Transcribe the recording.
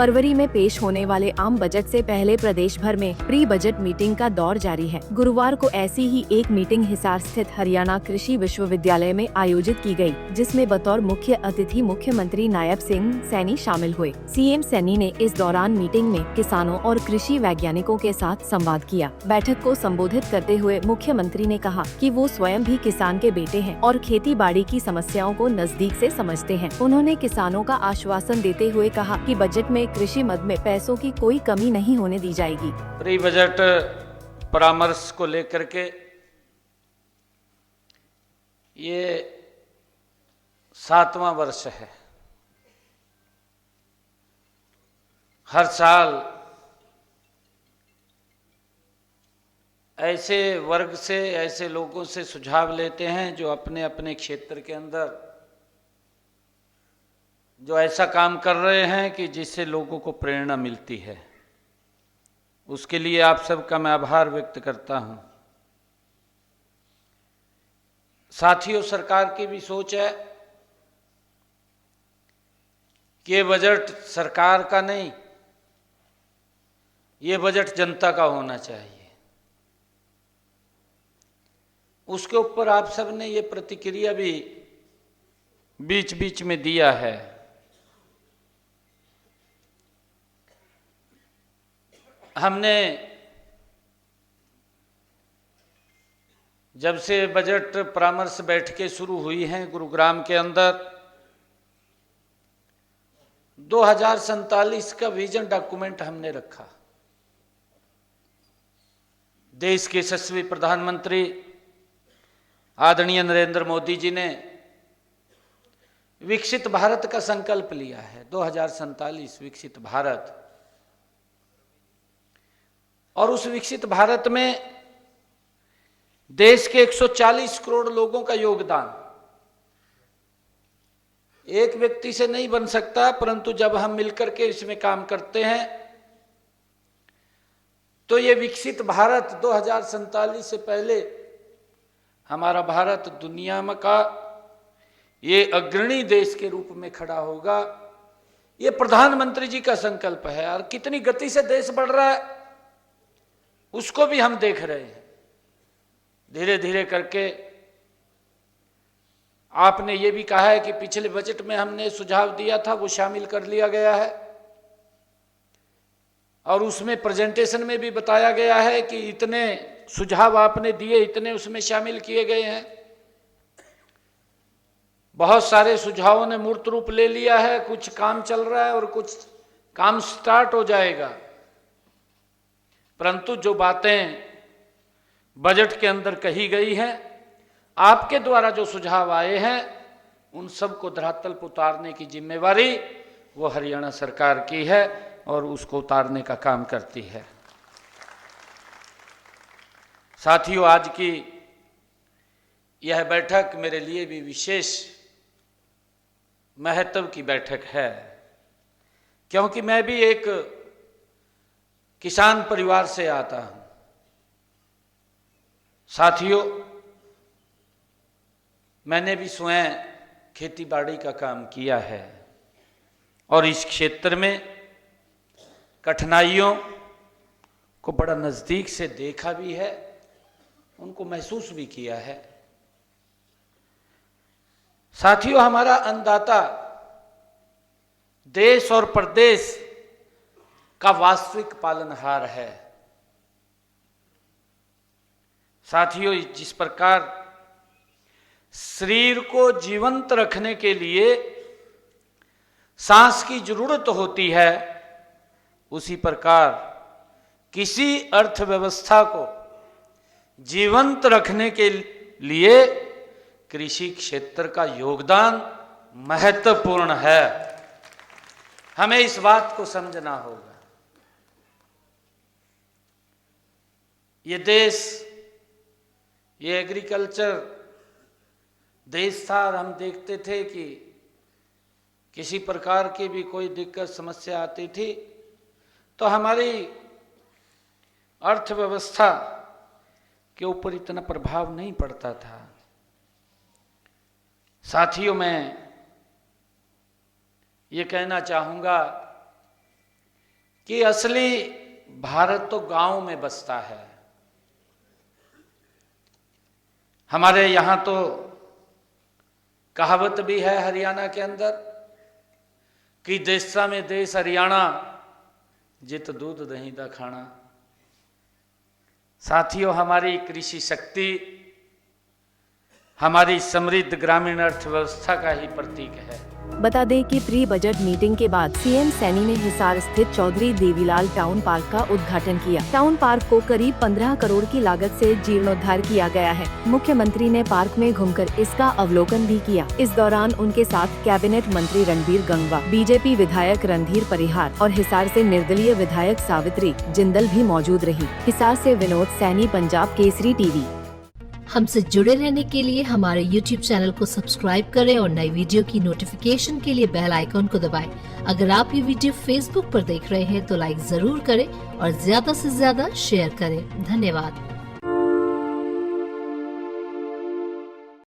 फरवरी में पेश होने वाले आम बजट से पहले प्रदेश भर में प्री बजट मीटिंग का दौर जारी है। गुरुवार को ऐसी ही एक मीटिंग हिसार स्थित हरियाणा कृषि विश्वविद्यालय में आयोजित की गई, जिसमें बतौर मुख्य अतिथि मुख्यमंत्री नायब सिंह सैनी शामिल हुए। सीएम सैनी ने इस दौरान मीटिंग में किसानों और कृषि वैज्ञानिकों के साथ संवाद किया। बैठक को संबोधित करते हुए मुख्यमंत्री ने कहा कि वो स्वयं भी किसान के बेटे हैं और खेती बाड़ी की समस्याओं को नजदीक से समझते हैं। उन्होंने किसानों का आश्वासन देते हुए कहा कि बजट में कृषि मद में पैसों की कोई कमी नहीं होने दी जाएगी। प्री बजट परामर्श को लेकर के ये 7वां वर्ष है। हर साल ऐसे वर्ग से, ऐसे लोगों से सुझाव लेते हैं जो अपने अपने क्षेत्र के अंदर जो ऐसा काम कर रहे हैं कि जिससे लोगों को प्रेरणा मिलती है। उसके लिए आप सबका मैं आभार व्यक्त करता हूं। साथियों, सरकार की भी सोच है कि ये बजट सरकार का नहीं, ये बजट जनता का होना चाहिए। उसके ऊपर आप सब ने ये प्रतिक्रिया भी बीच बीच में दिया है। हमने जब से बजट परामर्श बैठकें शुरू हुई हैं गुरुग्राम के अंदर, 2047 का विजन डॉक्यूमेंट हमने रखा। देश के यशस्वी प्रधानमंत्री आदरणीय नरेंद्र मोदी जी ने विकसित भारत का संकल्प लिया है, 2047 विकसित भारत। और उस विकसित भारत में देश के 140 करोड़ लोगों का योगदान एक व्यक्ति से नहीं बन सकता, परंतु जब हम मिलकर के इसमें काम करते हैं तो ये विकसित भारत 2047 से पहले हमारा भारत दुनिया में का ये अग्रणी देश के रूप में खड़ा होगा। ये प्रधानमंत्री जी का संकल्प है और कितनी गति से देश बढ़ रहा है उसको भी हम देख रहे हैं। धीरे धीरे करके आपने ये भी कहा है कि पिछले बजट में हमने सुझाव दिया था वो शामिल कर लिया गया है और उसमें प्रेजेंटेशन में भी बताया गया है कि इतने सुझाव आपने दिए, इतने उसमें शामिल किए गए हैं। बहुत सारे सुझावों ने मूर्त रूप ले लिया है, कुछ काम चल रहा है और कुछ काम स्टार्ट हो जाएगा। परंतु जो बातें बजट के अंदर कही गई हैं, आपके द्वारा जो सुझाव आए हैं, उन सबको धरातल पर उतारने की जिम्मेवारी वो हरियाणा सरकार की है और उसको उतारने का काम करती है। साथियों, आज की यह बैठक मेरे लिए भी विशेष महत्व की बैठक है, क्योंकि मैं भी एक किसान परिवार से आता हूं। साथियों, मैंने भी स्वयं खेती बाड़ी का काम किया है और इस क्षेत्र में कठिनाइयों को बड़ा नजदीक से देखा भी है, उनको महसूस भी किया है। साथियों, हमारा अन्नदाता देश और प्रदेश का वास्तविक पालनहार है। साथियों, जिस प्रकार शरीर को जीवंत रखने के लिए सांस की जरूरत होती है, उसी प्रकार किसी अर्थव्यवस्था को जीवंत रखने के लिए कृषि क्षेत्र का योगदान महत्वपूर्ण है। हमें इस बात को समझना होगा। ये देश, ये एग्रीकल्चर देश था और हम देखते थे कि किसी प्रकार की भी कोई दिक्कत समस्या आती थी तो हमारी अर्थव्यवस्था के ऊपर इतना प्रभाव नहीं पड़ता था। साथियों, मैं ये कहना चाहूँगा कि असली भारत तो गांव में बसता है। हमारे यहां तो कहावत भी है हरियाणा के अंदर कि देशा में देश हरियाणा, जित दूध दही दा खाना। साथियों, हमारी कृषि शक्ति हमारी समृद्ध ग्रामीण अर्थव्यवस्था का ही प्रतीक है। बता दें कि प्री बजट मीटिंग के बाद सीएम सैनी ने हिसार स्थित चौधरी देवीलाल टाउन पार्क का उद्घाटन किया। टाउन पार्क को करीब 15 करोड़ की लागत से जीर्णोद्धार किया गया है। मुख्यमंत्री ने पार्क में घूमकर इसका अवलोकन भी किया। इस दौरान उनके साथ कैबिनेट मंत्री रणबीर गंगवा, बीजेपी विधायक रणधीर परिहार और हिसार से निर्दलीय विधायक सावित्री जिंदल भी मौजूद रही। हिसार से विनोद सैनी, पंजाब केसरी टीवी। हमसे जुड़े रहने के लिए हमारे YouTube चैनल को सब्सक्राइब करें और नई वीडियो की नोटिफिकेशन के लिए बेल आइकॉन को दबाएं। अगर आप ये वीडियो Facebook पर देख रहे हैं तो लाइक जरूर करें और ज्यादा से ज्यादा शेयर करें। धन्यवाद।